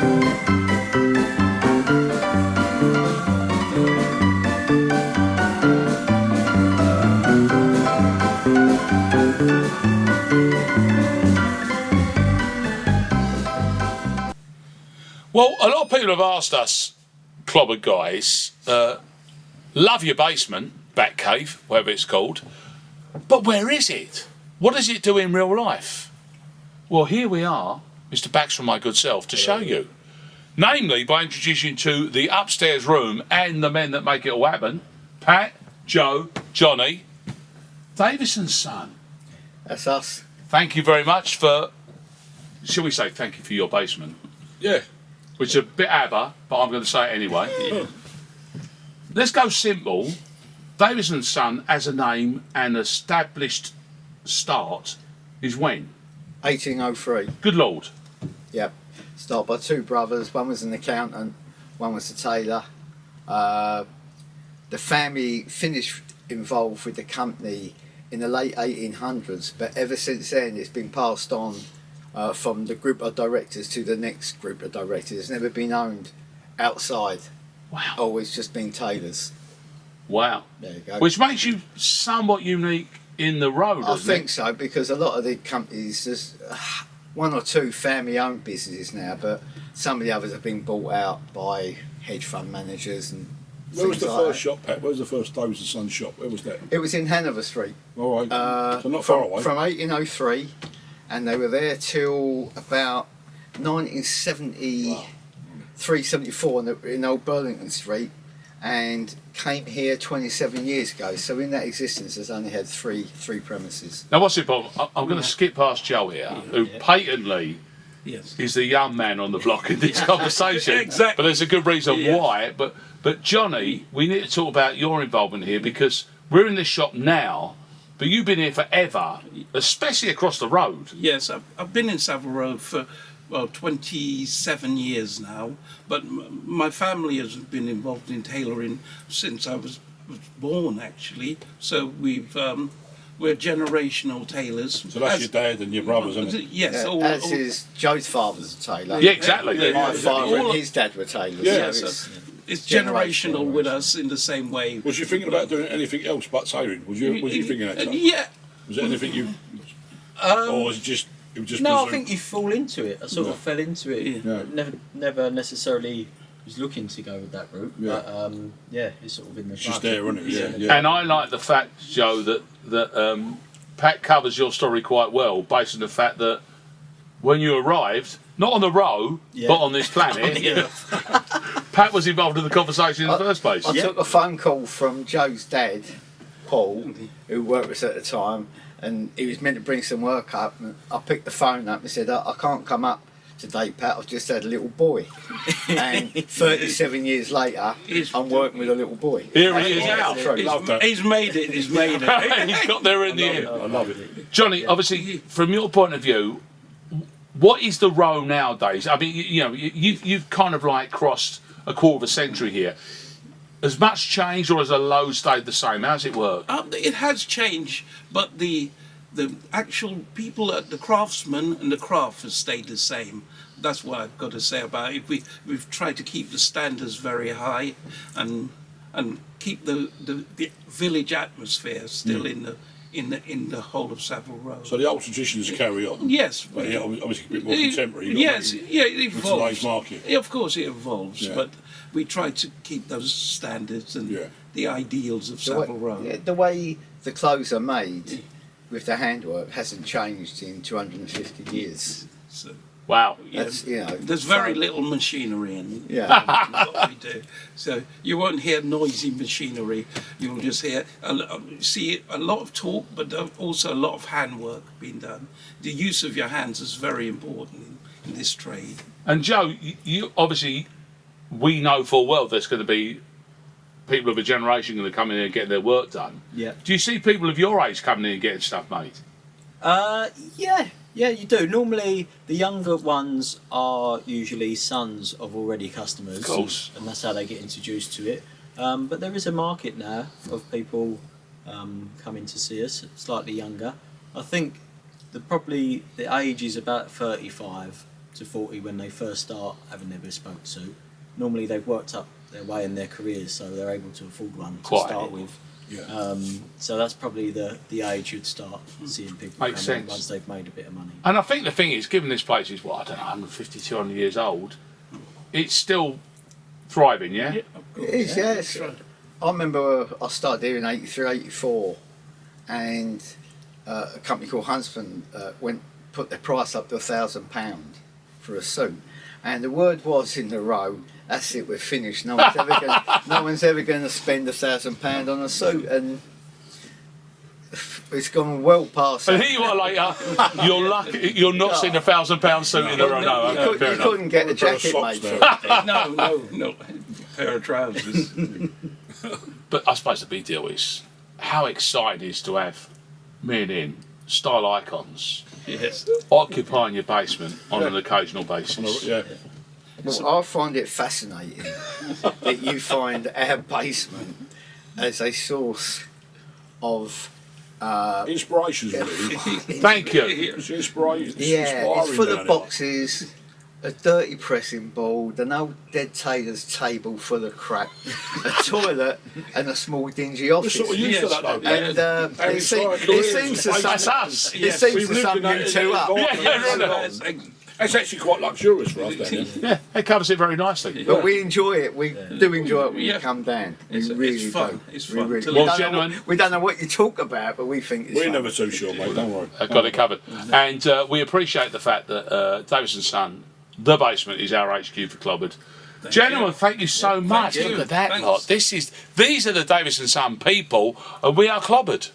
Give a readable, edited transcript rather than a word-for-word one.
Well, a lot of people have asked us, Clobbered guys, love your basement, back cave, whatever it's called, but where is it? What does it do in real life? Well, here we are, Mr. Baxter and my good self, to show you. Namely, by introducing you to the upstairs room and the men that make it all happen, Pat, Joe, Johnny, Davies and Son. That's us. Thank you very much for, shall we say, thank you for your basement. Yeah. Which is a bit ABBA, but I'm going to say it anyway. Yeah. Let's go simple. Davies and Son as a name and established start is when? 1803. Good Lord. Yeah. Started by two brothers. One was an accountant, one was a tailor. The family finished involved with the company in the late 1800s, but ever since then it's been passed on from the group of directors to the next group of directors. It's never been owned outside. Wow. Always just been Tailors. Wow. There you go. Which makes you somewhat unique in the road, I doesn't think it? so, because a lot of the companies, there's one or two family-owned businesses now, but some of the others have been bought out by hedge fund managers and Where was things the like first that. shop, Pat? Where was the first Davies and Son shop? Where was that? It was in Hanover Street. All right. So not far away. From 1803, and they were there till about 1973, 74 in Old Burlington Street, and came here 27 years ago. So in that existence, has only had three premises. Now, what's it, Bob? I'm going to skip past Joe here, who patently is the young man on the block in this conversation. Exactly. But there's a good reason why. But Johnny, we need to talk about your involvement here, because we're in this shop now, but you've been here forever, especially across the road. Yes, I've been in Savile Row for 27 years now, but my family has been involved in tailoring since I was born, actually. So we're generational tailors. So that's your dad and your brothers, isn't it? Yes. Yeah, as is Joe's father's a tailor. Yeah, exactly. My father and his dad were tailors. Yeah. So it's generational with us in the same way. Was you thinking about doing anything else but tailoring? Was you thinking that time? Yeah. Was there anything you... or was it just... It was just No, I presumed? think you fall into it. I sort of fell into it. Yeah. Never necessarily was looking to go with that route. Yeah. But yeah, it's sort of in the It's just blood. there, isn't it? Yeah. And I like the fact, Joe, that Pat covers your story quite well, based on the fact that when you arrived, not on the row, but on this planet, Pat was involved in the conversation in the first place. I took a phone call from Joe's dad, Paul, who worked with us at the time, and he was meant to bring some work up. And I picked the phone up and said, I can't come up today, Pat, I've just had a little boy. And 37 years later, I'm working with a little boy. Here he is now. He's made it. He's made it. He's got there in the end. I love it. Johnny, obviously, from your point of view, what is the row nowadays? I mean, you've kind of like crossed a quarter of a century here. Has much changed, or has a low stayed the same? How's it work? It has changed, but the actual people, the craftsmen and the craft has stayed the same. That's what I've got to say about it. We've tried to keep the standards very high, and keep the village atmosphere still in the whole of Savile Row. So the old traditions carry on? Yes. But yeah, obviously a bit more contemporary. Yes, yeah, it evolves. Today's market. Yeah, of course it evolves, Yeah. but we try to keep those standards and the ideals of Savile Row. The way the clothes are made with the handwork hasn't changed in 250 years. So, Wow. That's, there's very little machinery in what we do. So you won't hear noisy machinery. You'll just hear see a lot of talk, but also a lot of handwork being done. The use of your hands is very important in this trade. And Joe, you obviously, we know full well there's going to be people of a generation going to come in here and get their work done. Yeah. Do you see people of your age coming in and getting stuff made? Yeah, you do. Normally, the younger ones are usually sons of already customers. Of course. And that's how they get introduced to it. But there is a market now of people coming to see us, slightly younger. I think probably the age is about 35 to 40 when they first start having their bespoke suit. Normally they've worked up their way in their careers, so they're able to afford one to Quite. start with. Yeah. So that's probably the age you'd start seeing people Makes come in sense. once they've made a bit of money. And I think the thing is, given this place is, what, I don't know, 150, 200 years old, it's still thriving, yeah? It is, yes. I remember I started here in 83, 84, and a company called Huntsman put their price up to £1,000 for a suit, and the word was in the row, that's it, we're finished. No one's ever going to spend £1,000 on a suit, and it's gone well past And that. here you are later, you're lucky, you're not seeing £1,000 suit in a row. No, You, okay, fair you enough. couldn't get a jacket socks made there. for it. No. Pair of trousers. But I suppose the big deal is how exciting it is to have men in style icons Yes. occupying your basement on an occasional basis. Yeah. Well, I find it fascinating that you find our basement as a source of Inspirations, really. Thank you. It's inspiring. yeah, it's full down of there. boxes, a dirty pressing board, an old dead tailor's table full of crap, a toilet, and a small dingy We're office. sort of used to that, though. And Our it historical seems to is- That's us. it seems We've to lived sum in that you two up. Yeah. It's actually quite luxurious for us down there. Yeah, it covers it very nicely. But we enjoy it. We do enjoy it when you Yeah. come down. We It's really fun. do. It's We fun. really- Well, we don't know gentlemen- what- we don't know what you talk about, but we think it's We're fun. never too sure, mate. Don't worry. I've got it covered. And we appreciate the fact that Davies and Son, the basement, is our HQ for Clobbered. Gentlemen, thank you so much. you. Look at that Thanks. lot. These are the Davies and Son people, and we are Clobbered.